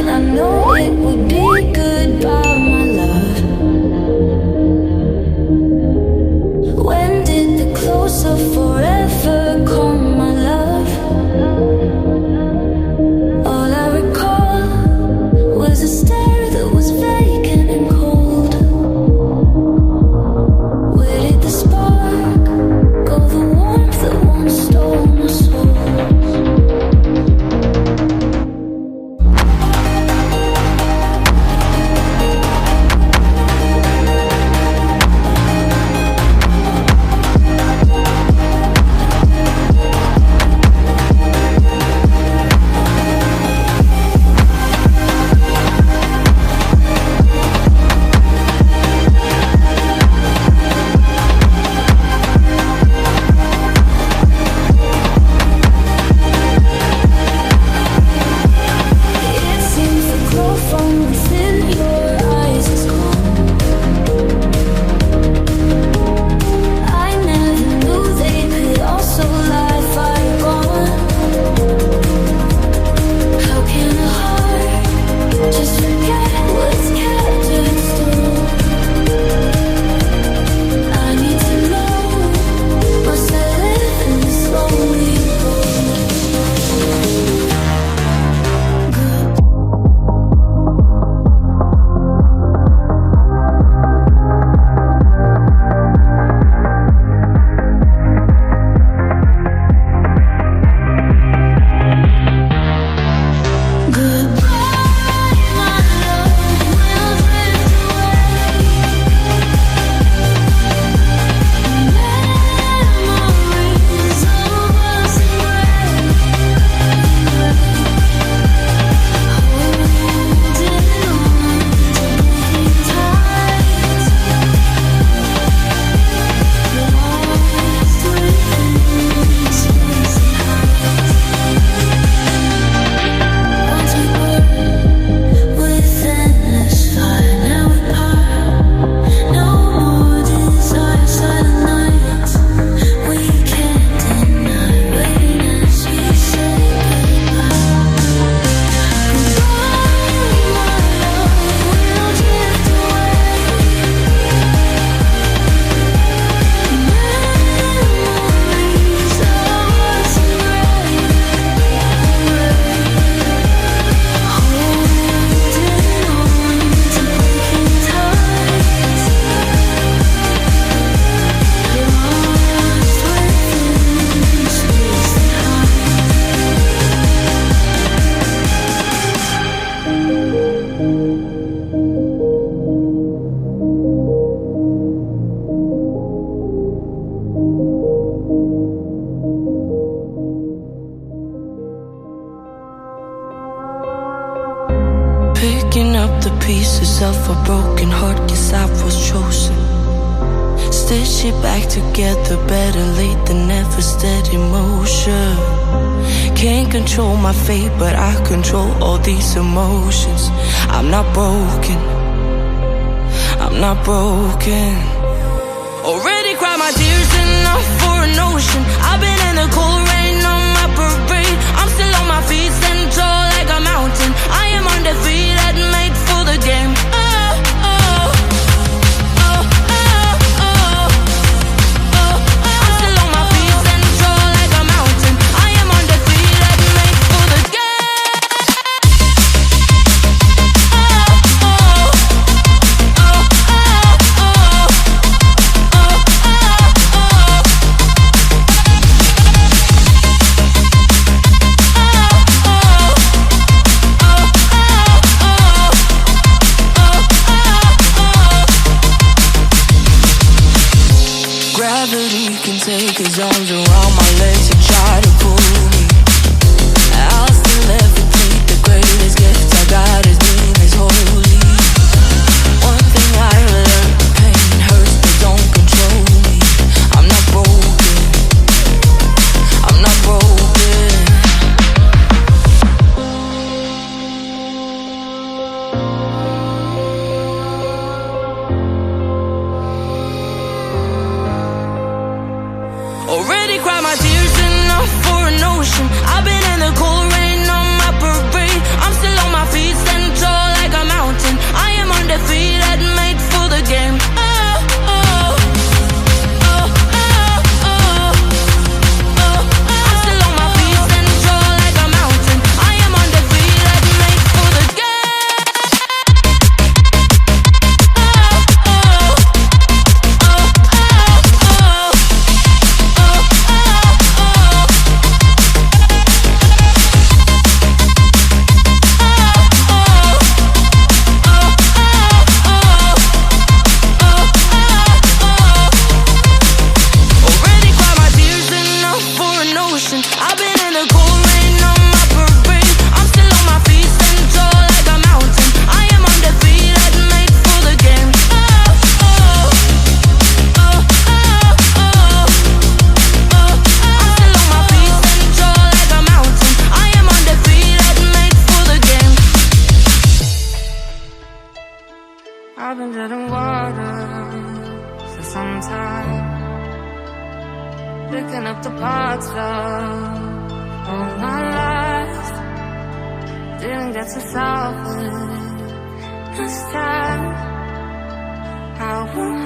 night, I know it would be goodbye, my love. When did the close of forever come, my love? All I recall was a stare that was vacant and cold. Where did the spark go, the warmth that once stole my soul? Picking up the pieces of a broken heart, guess I was chosen. Stitch it back together, better late than never, steady motion. Can't control my fate, but I control all these emotions. I'm not broken, I'm not broken. Already cried my tears enough for an ocean. I've been in the cold rain on my parade. I'm still on my feet, stand tall like a mountain. I am undefeated, made for the game. Take his arms around my legs and try to pull me. I'll still levitate. The greatest gift I got, his name is holy. One thing I learned, pain hurts but don't control me. I'm not broken, I'm not broken. Already cried my tears enough for an ocean. I've been in the cold rain on my parade. I'm still on my feet, standing I've been dead in water for some time, picking up the parts of all my life. Didn't get to solve it this time. How will